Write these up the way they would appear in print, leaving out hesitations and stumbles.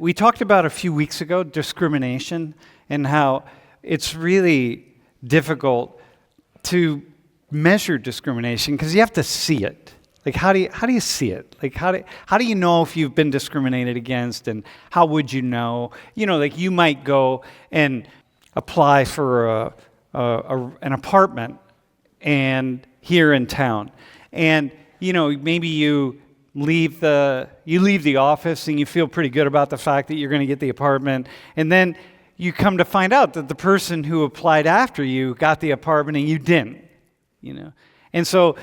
we talked about a few weeks ago discrimination and how it's really difficult to measure discrimination because you have to see it. Like how do you see it? Like how do you know if you've been discriminated against, and how would you know? Like you might go and apply for an apartment and here in town, and maybe you leave the office and you feel pretty good about the fact that you're going to get the apartment, and then you come to find out that the person who applied after you got the apartment and you didn't. And so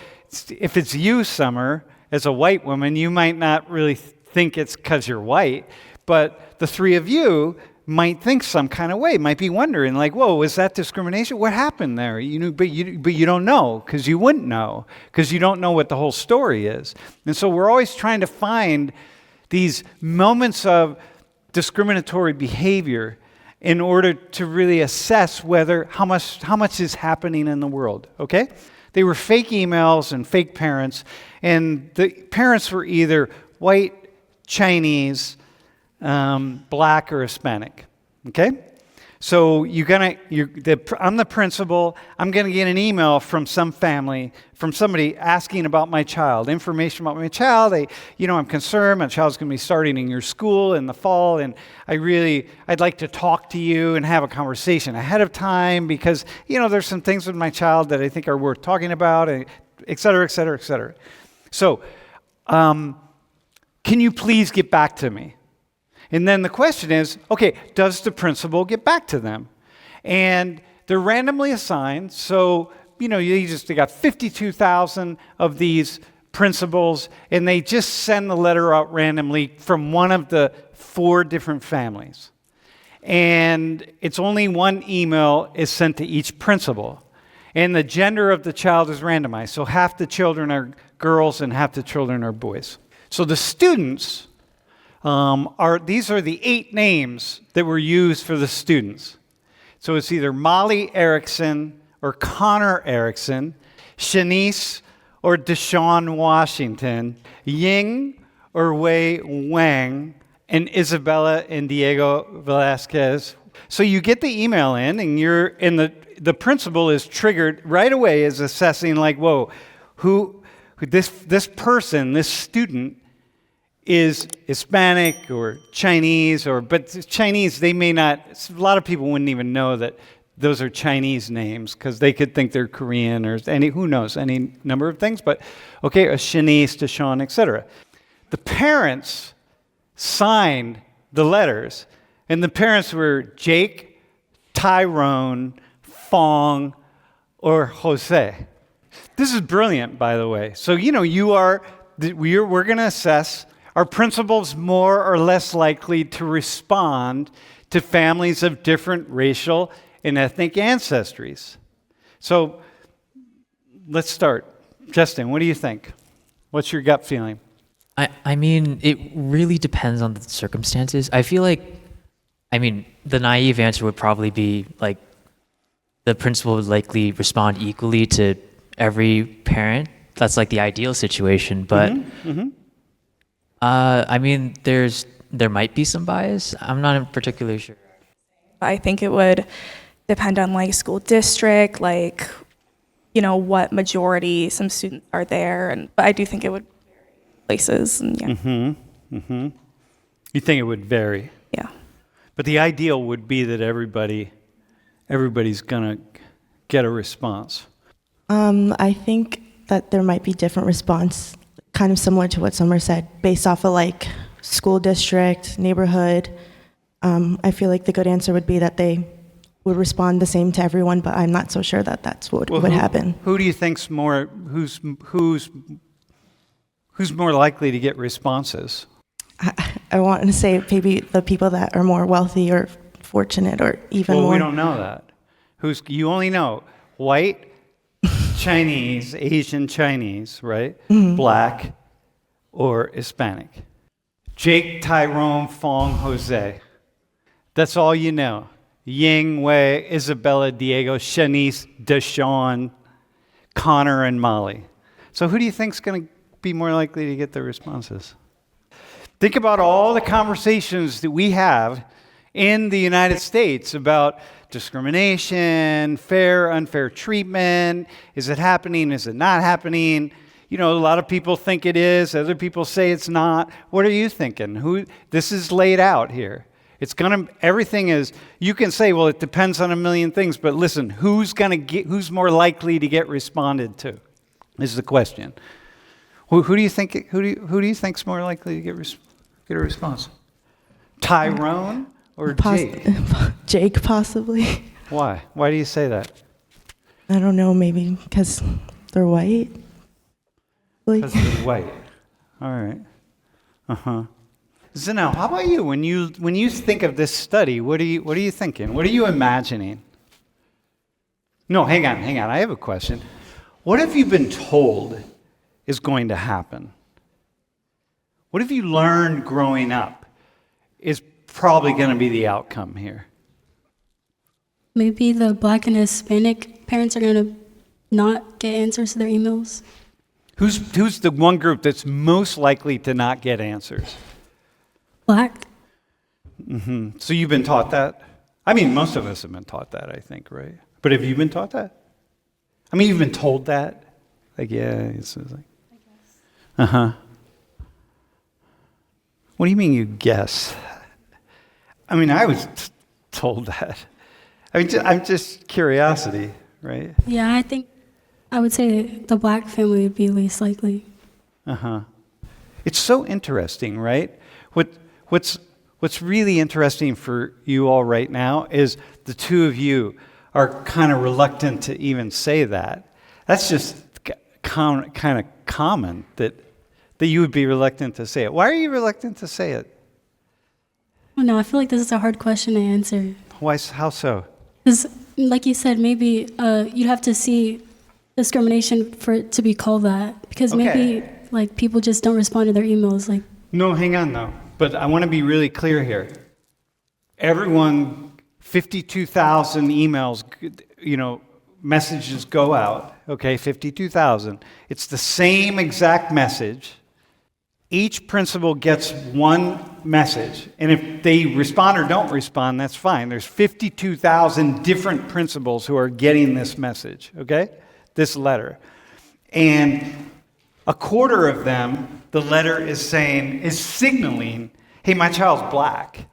if it's you, Summer, as a white woman, you might not really think it's because you're white, but the three of you might think some kind of way, might be wondering, like, whoa, was that discrimination? What happened there? But you don't know, because you wouldn't know, because you don't know what the whole story is. And so we're always trying to find these moments of discriminatory behavior in order to really assess how much is happening in the world, okay? They were fake emails and fake parents, and the parents were either white, Chinese, black, or Hispanic, okay? So I'm the principal. I'm going to get an email from some family, from somebody asking about my child, information about my child. I'm concerned. My child's going to be starting in your school in the fall, and I'd like to talk to you and have a conversation ahead of time because, there's some things with my child that I think are worth talking about, et cetera, et cetera, et cetera. So, can you please get back to me? And then the question is, okay, does the principal get back to them? And they're randomly assigned. So, they got 52,000 of these principals, and they just send the letter out randomly from one of the 4 different families. And it's only one email is sent to each principal. And the gender of the child is randomized. So half the children are girls and half the children are boys. So the students these are the 8 names that were used for the students. So it's either Molly Erickson or Connor Erickson, Shanice or Deshaun Washington, Ying or Wei Wang, and Isabella and Diego Velasquez. So you get the email in, and the principal is triggered right away, is assessing like, whoa, who this person, this student, is Hispanic or Chinese, but Chinese, they may not, a lot of people wouldn't even know that those are Chinese names because they could think they're Korean or who knows, any number of things, but okay, a Shanice, Deshaun, etc. The parents signed the letters, and the parents were Jake, Tyrone, Fong, or Jose. This is brilliant, by the way. So, we're going to assess, are principals more or less likely to respond to families of different racial and ethnic ancestries? So let's start. Justin, what do you think? What's your gut feeling? I mean, it really depends on the circumstances. I feel like, the naive answer would probably be like the principal would likely respond equally to every parent. That's like the ideal situation, but there might be some bias. I'm not particularly sure. I think it would depend on like school district, like, what majority some students are there, but I do think it would vary places. And yeah. You think it would vary? Yeah. But the ideal would be that everybody's gonna get a response. I think that there might be different response, kind of similar to what Summer said, based off of like school district, neighborhood. I feel like the good answer would be that they would respond the same to everyone, but I'm not so sure that that's what would happen. Who do you think's who's more likely to get responses? I want to say maybe the people that are more wealthy or fortunate or even more. Well, we don't know that. You only know white, Chinese, Asian Chinese, right? Mm-hmm. Black or Hispanic. Jake, Tyrone, Fong, Jose. That's all you know. Ying, Wei, Isabella, Diego, Shanice, Deshaun, Connor, and Molly. So who do you think's going to be more likely to get the responses? Think about all the conversations that we have in the United States about discrimination, fair, unfair treatment. Is it happening? Is it not happening? You know, a lot of people think it is. Other people say it's not. What are you thinking? This is laid out here. Everything is, you can say, well, it depends on a million things, but listen, who's more likely to get responded to is the question. Who do you think's more likely to get a response? Tyrone or Jake? Jake, possibly. Why? Why do you say that? I don't know, maybe because they're white. Because they're white. All right. Uh-huh. So now, how about you? When you think of this study, what are you thinking? What are you imagining? No, hang on. I have a question. What have you been told is going to happen? What have you learned growing up is probably going to be the outcome here? Maybe the Black and Hispanic parents are going to not get answers to their emails. Who's the one group that's most likely to not get answers? Black. Mm-hmm. So you've been taught that? I mean, most of us have been taught that, I think, right? But have you been taught that? I mean, you've been told that? Like, yeah, it's like... I guess. Uh-huh. What do you mean you guess? I mean, I was told that. I mean, I'm just curiosity, right? Yeah, I think I would say the Black family would be least likely. Uh-huh. It's so interesting, right? What's really interesting for you all right now is the two of you are kind of reluctant to even say that. That's just kind of common that you would be reluctant to say it. Why are you reluctant to say it? Oh, no, I feel like this is a hard question to answer. Why? How so? Because, like you said, maybe you'd have to see discrimination for it to be called that. Because maybe like people just don't respond to their emails. Like, no, hang on though. But I want to be really clear here. Everyone, 52,000 emails, messages go out. Okay, 52,000. It's the same exact message. Each principal gets one message. And if they respond or don't respond, that's fine. There's 52,000 different principals who are getting this message, okay? This letter. And a quarter of them, the letter is signaling, hey, my child's black.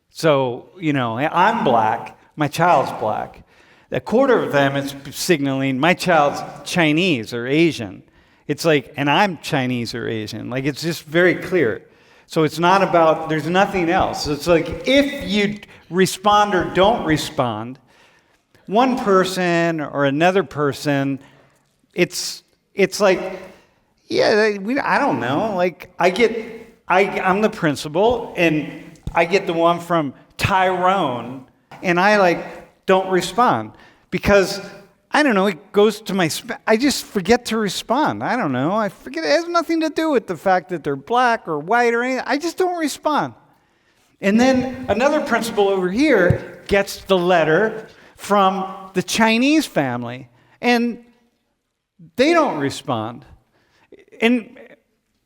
So, I'm black, my child's black. A quarter of them is signaling, my child's Chinese or Asian. It's like, and I'm Chinese or Asian. Like, it's just very clear. So it's not about, there's nothing else. It's like, if you respond or don't respond, one person or another person, it's like, yeah, I don't know. Like, I'm the principal, and I get the one from Tyrone, and I don't respond because I don't know. It goes to I just forget to respond. I don't know. I forget. It has nothing to do with the fact that they're black or white or anything. I just don't respond. And then another principal over here gets the letter from the Chinese family, and they don't respond. And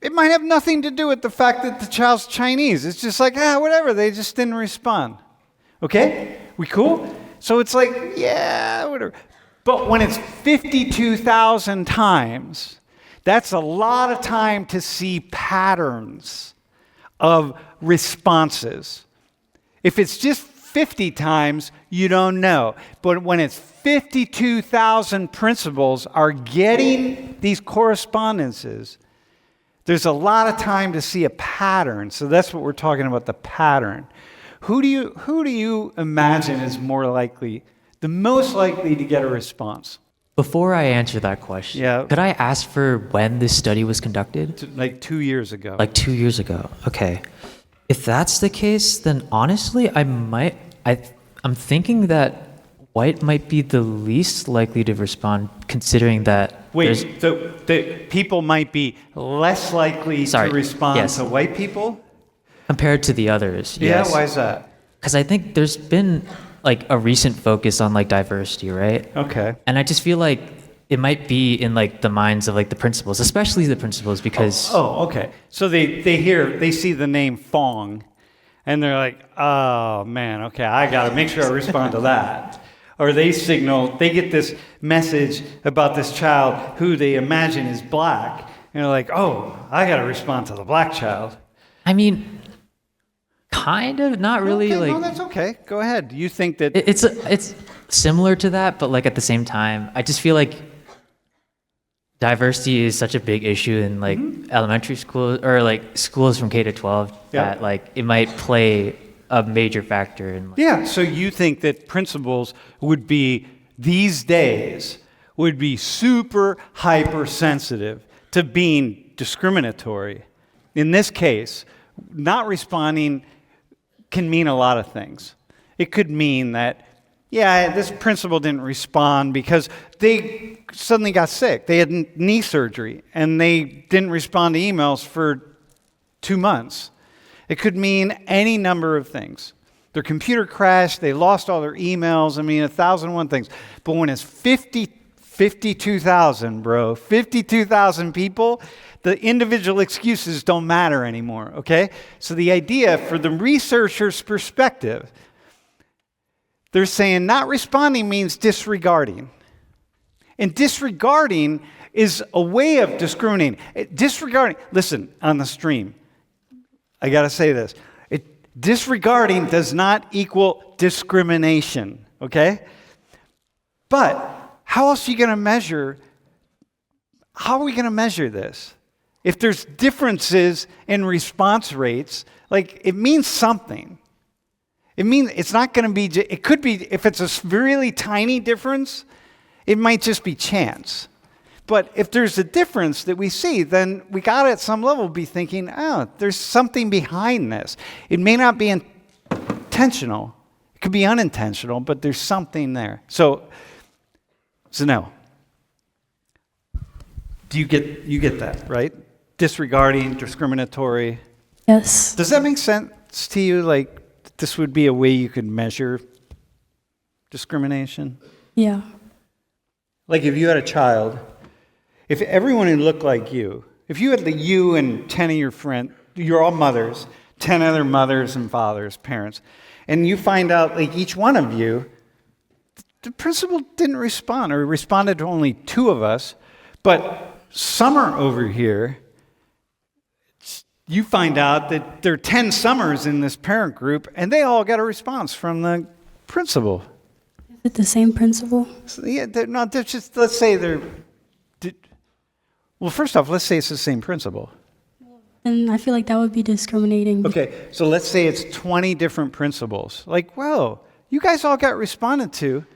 it might have nothing to do with the fact that the child's Chinese. It's just like, whatever. They just didn't respond. Okay? We cool? So it's like, yeah, whatever. But when it's 52,000 times, that's a lot of time to see patterns of responses. If it's just 50 times, you don't know. But when it's 52,000 principals are getting these correspondences, there's a lot of time to see a pattern. So that's what we're talking about, the pattern. Who do you imagine is more likely, the most likely to get a response? Before I answer that question, could I ask for when this study was conducted? Like 2 years ago. Like 2 years ago. Okay. If that's the case, then honestly, I'm thinking that white might be the least likely to respond, considering that. Wait, so the people might be less likely to respond to white people? Compared to the others, yeah, yes. Why is that? Because I think there's been a recent focus on diversity, right? Okay. And I just feel like it might be in like the minds of like the principals, especially the principals, because Okay. So they see the name Fong, and they're like, oh man, okay, I got to make sure I respond to that. Or they get this message about this child who they imagine is black, and they're like, oh, I got to respond to the black child. I mean, kind of, not really. Okay, like no, that's okay. Go ahead. You think that it's similar to that, but like at the same time, I just feel like diversity is such a big issue in like elementary school or like schools from K to 12 that like it might play a major factor in like, yeah, so you think that principals would be, these days, would be super hypersensitive to being discriminatory. In this case, not responding can mean a lot of things. It could mean that, yeah, this principal didn't respond because they suddenly got sick. They had knee surgery, and they didn't respond to emails for 2 months. It could mean any number of things. Their computer crashed, they lost all their emails, 1,001 things. But when it's 52,000, bro, 52,000 people, the individual excuses don't matter anymore, okay? So the idea, for the researcher's perspective, they're saying not responding means disregarding. And disregarding is a way of discriminating. Disregarding, listen, on the stream, I got to say this. Disregarding does not equal discrimination, okay? But how else are you going to measure? How are we going to measure this? If there's differences in response rates, like it means something. It means it's not going to be, it could be, if it's a really tiny difference, it might just be chance. But if there's a difference that we see, then we got to at some level be thinking, oh, there's something behind this. It may not be intentional. It could be unintentional, but there's something there. So no. You get that, right? Disregarding, discriminatory. Yes. Does that make sense to you? Like, this would be a way you could measure discrimination? Yeah. Like if you had a child, if everyone who looked like you, if you had you and 10 of your friends, you're all mothers, 10 other mothers and fathers, parents, and you find out like each one of you, the principal didn't respond or responded to only 2 of us, but Summer over here, you find out that there are 10 Summers in this parent group, and they all got a response from the principal. Is it the same principal? So, yeah, they're just, let's say well, first off, let's say it's the same principal. And I feel like that would be discriminating. Okay, so let's say it's 20 different principals. Like, whoa, you guys all got responded to,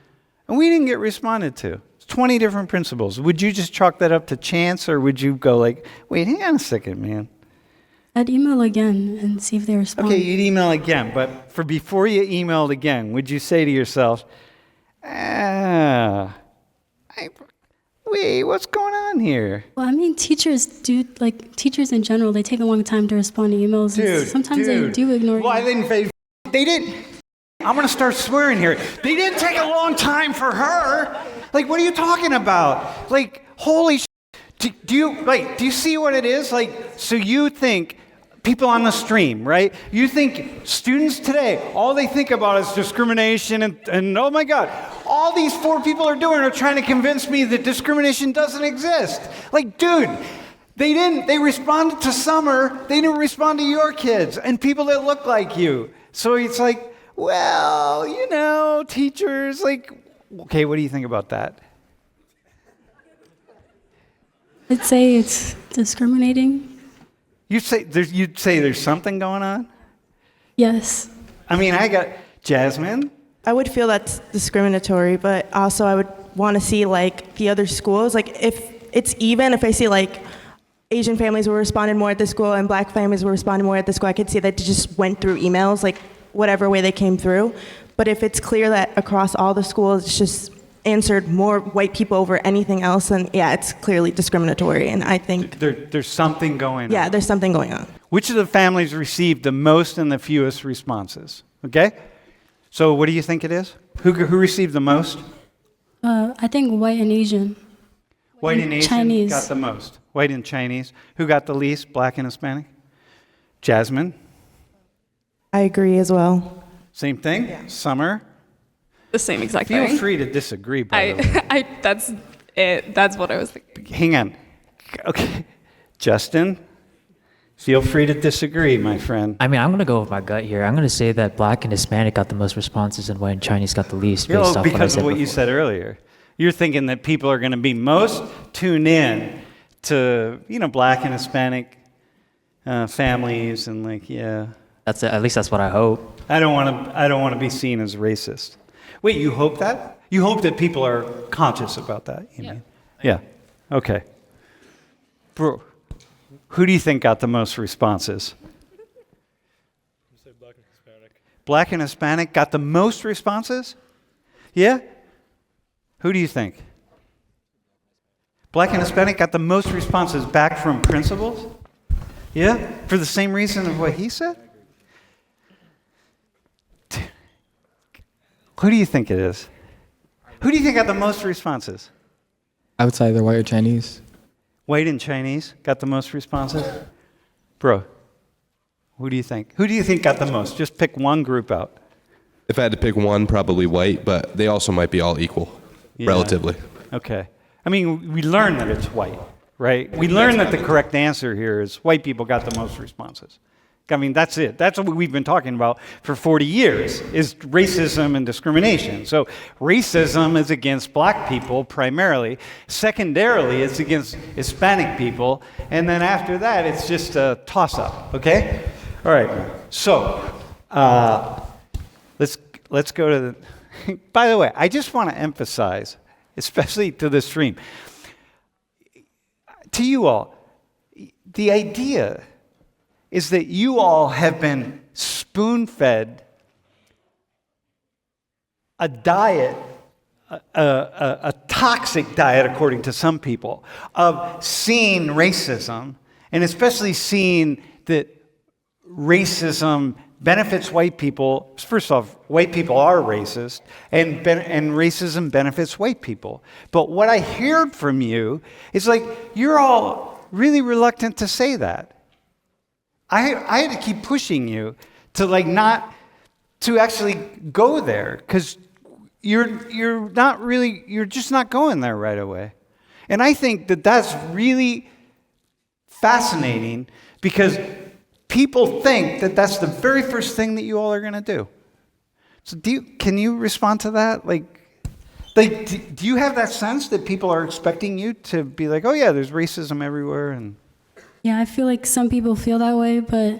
and we didn't get responded to. It's 20 different principals. Would you just chalk that up to chance, or would you go like, wait, hang on a second, man? I'd email again and see if they respond. Okay, you'd email again, but before you emailed again, would you say to yourself, wait, what's going on here? Well, I mean, teachers in general, they take a long time to respond to emails. And sometimes they do ignore you. Well, they didn't. I'm going to start swearing here. They didn't take a long time for her. Like, what are you talking about? Like, holy shit. Do you see what it is? Like, so you think, people on the stream, right? You think students today, all they think about is discrimination and oh my God, all these 4 people are doing are trying to convince me that discrimination doesn't exist. Like, dude, they responded to Summer, they didn't respond to your kids and people that look like you. So it's like, well, teachers, like, okay, what do you think about that? I'd say it's discriminating. You'd say there's something going on? Yes. I mean, I got Jasmine. I would feel that's discriminatory, but also I would want to see like the other schools. Like if it's even, if I see like Asian families were responding more at this school and Black families were responding more at this school, I could see that they just went through emails, like whatever way they came through. But if it's clear that across all the schools, it's just answered more white people over anything else, then yeah, it's clearly discriminatory. And I think there's something going on. Yeah, there's something going on. Which of the families received the most and the fewest responses? Okay? So what do you think it is? Who received the most? I think white and Asian. White and Asian Chinese. got the most. White and Chinese. Who got the least? Black and Hispanic? Jasmine? I agree as well. Same thing? Summer? The same exact Feel thing. free to disagree, by the way. That's it. That's what I was thinking. Hang on. Okay. Justin? Feel free to disagree, my friend. I mean, I'm gonna go with my gut here. I'm gonna say that Black and Hispanic got the most responses, and White and Chinese got the least, based off what I Because said of what you before. said earlier. You're thinking that people are going to be most tuned in to, Black and Hispanic families, and That's at least that's what I hope. I don't want to be seen as racist. Wait, you hope that? You hope that people are conscious about that, you mean? Yeah. Okay. Bro, who do you think got the most responses? Say Black and Hispanic. Black and Hispanic got the most responses? Yeah? Who do you think? Black and Hispanic got the most responses back from principals? Yeah? For the same reason of what he said? Who do you think it is? Who do you think got the most responses? I would say either white or Chinese. White and Chinese got the most responses? Bro, who do you think? Who do you think got the most? Just pick one group out. If I had to pick one, probably white, but they also might be all equal, Yeah. relatively. Okay. I mean, we learned that it's white, right? We learned that the correct answer here is white people got the most responses. I mean, that's it. That's what we've been talking about for 40 years, is racism and discrimination. So racism is against black people primarily. Secondarily, it's against Hispanic people. And then after that, it's just a toss-up, okay? All right. So let's go to the... By the way, I just want to emphasize, especially to the stream, to you all, the idea is that you all have been spoon-fed a diet, a toxic diet, according to some people, of seeing racism, and especially seeing that racism benefits white people. First off, white people are racist, and racism benefits white people. But what I heard from you is like, you're all really reluctant to say that. I had to keep pushing you to not to actually go there, because you're just not going there right away. And I think that that's really fascinating, because people think that that's the very first thing that you all are going to do. So can you respond to that? Do you have that sense that people are expecting you to be like, oh yeah, there's racism everywhere? And Yeah, I feel like some people feel that way, but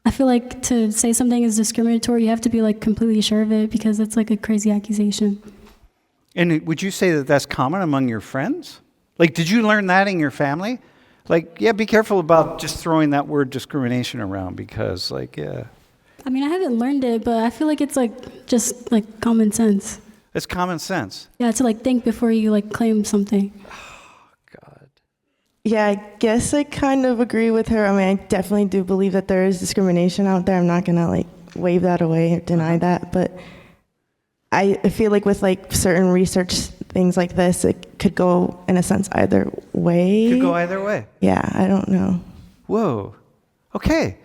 I feel like to say something is discriminatory, you have to be completely sure of it, because it's a crazy accusation. And would you say that that's common among your friends? Did you learn that in your family? Yeah, be careful about just throwing that word discrimination around, because yeah. I mean, I haven't learned it, but I feel like it's just common sense. It's common sense. Yeah, to think before you claim something. God. Yeah, I guess I kind of agree with her. I mean, I definitely do believe that there is discrimination out there. I'm not going to wave that away or deny that. But I feel like with certain research things like this, it could go in a sense either way. Could go either way. Yeah, I don't know. Whoa. Okay.